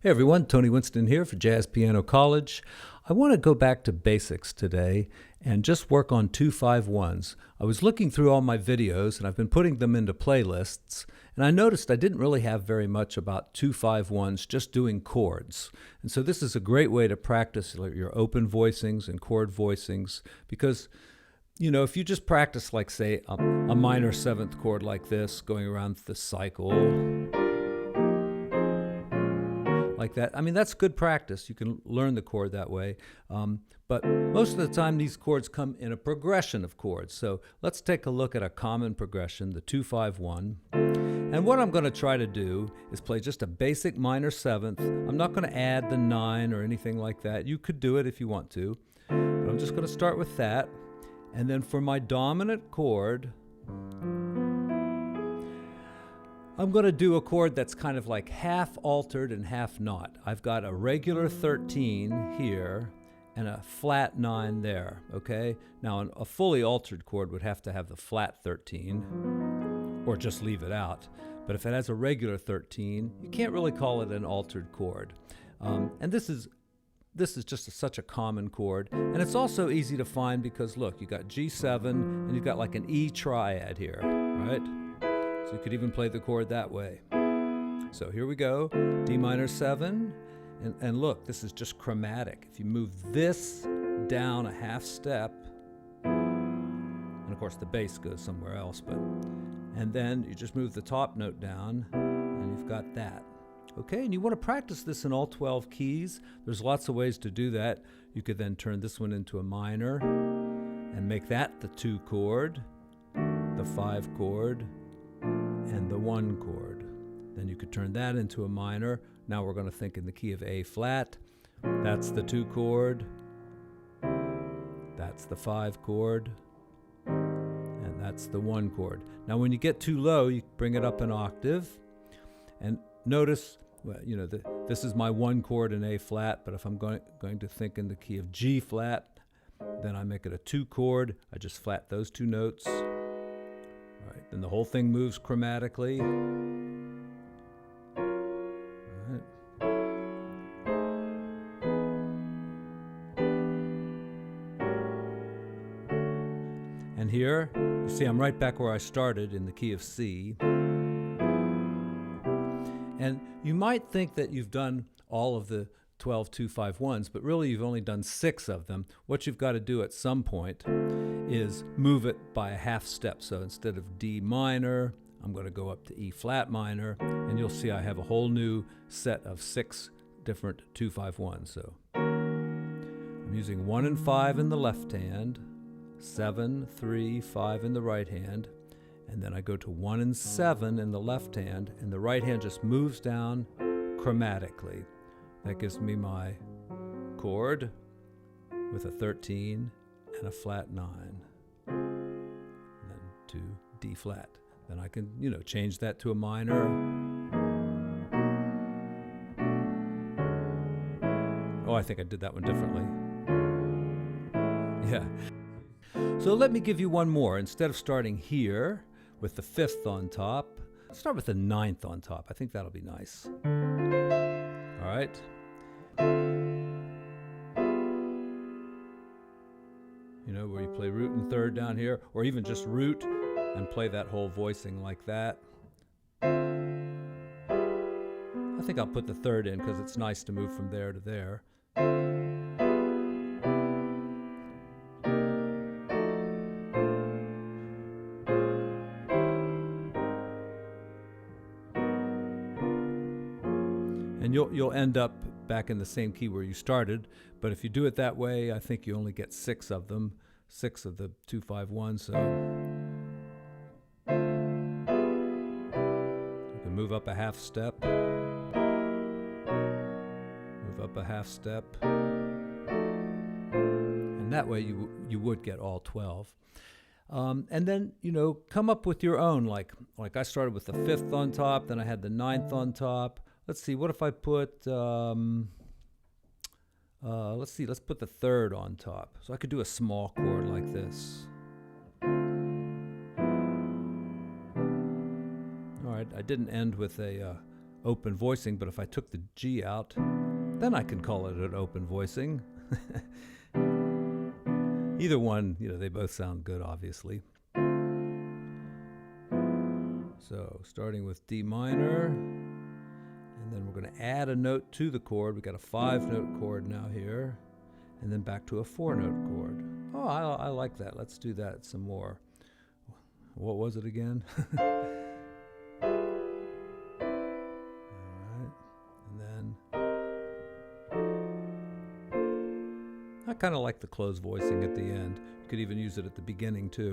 Hey everyone, Tony Winston here for Jazz Piano College. I want to go back to basics today and just work on 2-5-1s. I was looking through all my videos and I've been putting them into playlists, and I noticed I didn't really have very much about 2-5-1s, just doing chords. And so this is a great way to practice your open voicings and chord voicings because, you know, if you just practice like, say, a minor seventh chord like this, going around the cycle, like that. I mean, that's good practice. You can learn the chord that way. But most of the time, these chords come in a progression of chords. So let's take a look at a common progression, the 2-5-1. And what I'm going to try to do is play just a basic minor seventh. I'm not going to add the 9 or anything like that. You could do it if you want to. But I'm just going to start with that. And then for my dominant chord, I'm going to do a chord that's kind of like half altered and half not. I've got a regular 13 here and a flat 9 there, okay? Now, a fully altered chord would have to have the flat 13, or just leave it out. But if it has a regular 13, you can't really call it an altered chord. And this is just such a common chord. And it's also easy to find because, look, you got G7 and you've got like an E triad here, right? So you could even play the chord that way. So here we go, D minor 7, and look, this is just chromatic. If you move this down a half step, and of course the bass goes somewhere else, and then you just move the top note down, and you've got that. Okay, and you want to practice this in all 12 keys. There's lots of ways to do that. You could then turn this one into a minor, and make that the 2 chord, the 5 chord, and the 1 chord. Then you could turn that into a minor. Now we're going to think in the key of A flat. That's the 2 chord. That's the 5 chord. And that's the 1 chord. Now when you get too low, you bring it up an octave. And notice, well, you know, this is my 1 chord in A flat, but if I'm going to think in the key of G flat, then I make it a 2 chord. I just flat those 2 notes. Right, then the whole thing moves chromatically. Right. And here, you see I'm right back where I started in the key of C. And you might think that you've done all of the 12 2-5-1s, but really you've only done 6 of them. What you've got to do at some point is move it by a half step. So instead of D minor, I'm going to go up to E flat minor, and you'll see I have a whole new set of 6 different 2-5-1s. So I'm using 1 and 5 in the left hand, 7, 3, 5 in the right hand, and then I go to 1 and 7 in the left hand, and the right hand just moves down chromatically. That gives me my chord with a 13 and a flat 9, and then to D flat. Then I can, you know, change that to a minor. Oh, I think I did that one differently. Yeah. So let me give you one more. Instead of starting here with the 5th on top, let's start with the 9th on top. I think that'll be nice. All right. You know, where you play root and 3rd down here, or even just root and play that whole voicing like that. I think I'll put the 3rd in because it's nice to move from there to there. And you'll end up back in the same key where you started, but if you do it that way, I think you only get 6 of them, 6 of the 2-5-1. So you can move up a half step, move up a half step, and that way you would get all 12. And then, you know, come up with your own, like I started with the 5th on top, then I had the 9th on top. Let's see, what if I put, let's put the 3rd on top. So I could do a small chord like this. All right, I didn't end with a open voicing, but if I took the G out, then I can call it an open voicing. Either one, they both sound good, obviously. So starting with D minor, and then we're going to add a note to the chord. We got a 5-note chord now here, and then back to a 4-note chord. Oh, I like that. Let's do that some more. What was it again? All right, and then I kind of like the closed voicing at the end. You could even use it at the beginning too.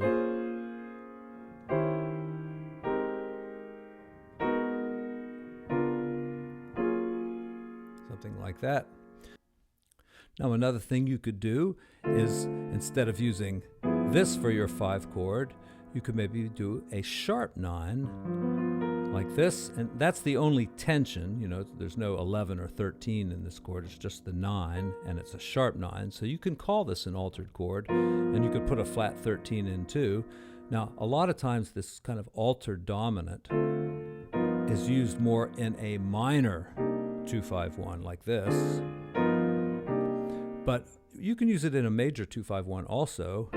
Something like that. Now another thing you could do is, instead of using this for your 5 chord, you could maybe do a sharp 9 like this, and that's the only tension. There's no 11 or 13 in this chord, it's just the 9, and it's a sharp 9. So you can call this an altered chord, and you could put a flat 13 in too. Now a lot of times this kind of altered dominant is used more in a minor 2-5-1 like this, but you can use it in a major 2-5-1 also.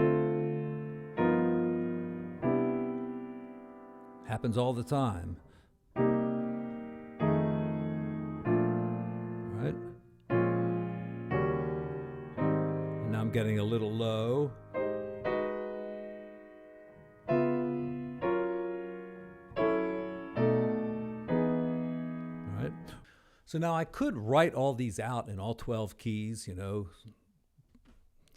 Happens all the time. Right? And now I'm getting a little low. Right? So now I could write all these out in all 12 keys,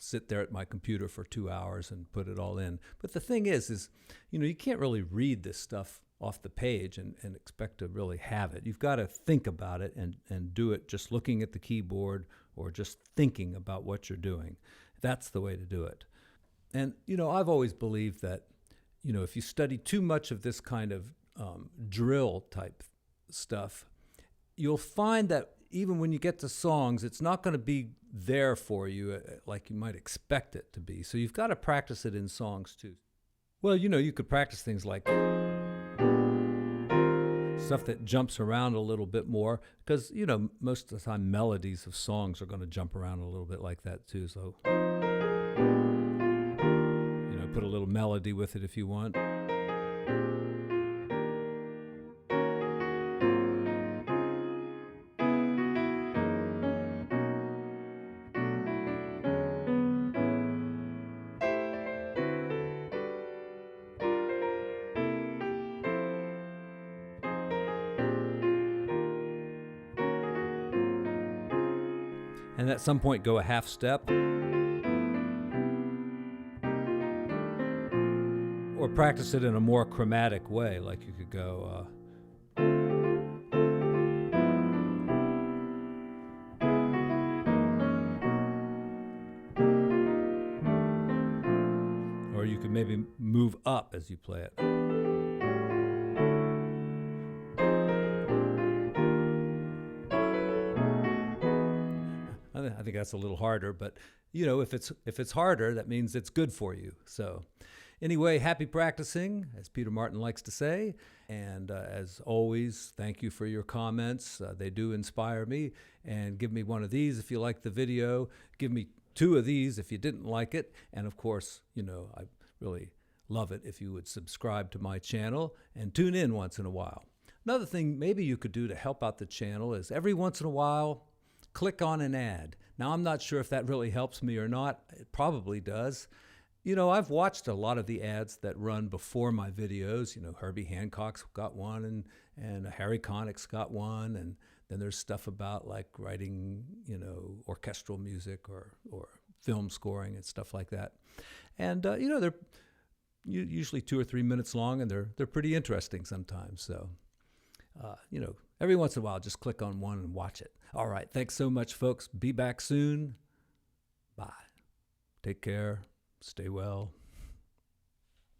sit there at my computer for 2 hours and put it all in. But the thing is you can't really read this stuff off the page and expect to really have it. You've got to think about it and do it just looking at the keyboard or just thinking about what you're doing. That's the way to do it. And, I've always believed that, if you study too much of this kind of drill type stuff, you'll find that even when you get to songs, it's not going to be there for you like you might expect it to be. So you've got to practice it in songs too. Well, you could practice things like stuff that jumps around a little bit more, because, most of the time melodies of songs are going to jump around a little bit like that too. So, put a little melody with it if you want. And at some point go a half step. Or practice it in a more chromatic way, like you could go or you could maybe move up as you play it. I think that's a little harder, but if it's harder, that means it's good for you. So anyway, happy practicing, as Peter Martin likes to say. And as always, thank you for your comments. They do inspire me. And give me one of these if you like the video. Give me 2 of these if you didn't like it. And of course, I really love it if you would subscribe to my channel and tune in once in a while. Another thing maybe you could do to help out the channel is every once in a while, click on an ad. Now, I'm not sure if that really helps me or not. It probably does. I've watched a lot of the ads that run before my videos. Herbie Hancock's got one, and Harry Connick's got one, and then there's stuff about like writing, orchestral music or film scoring and stuff like that. And they're usually 2 or 3 minutes long, and they're pretty interesting sometimes. So, every once in a while, just click on one and watch it. All right, thanks so much, folks. Be back soon. Bye. Take care. Stay well.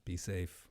Be safe.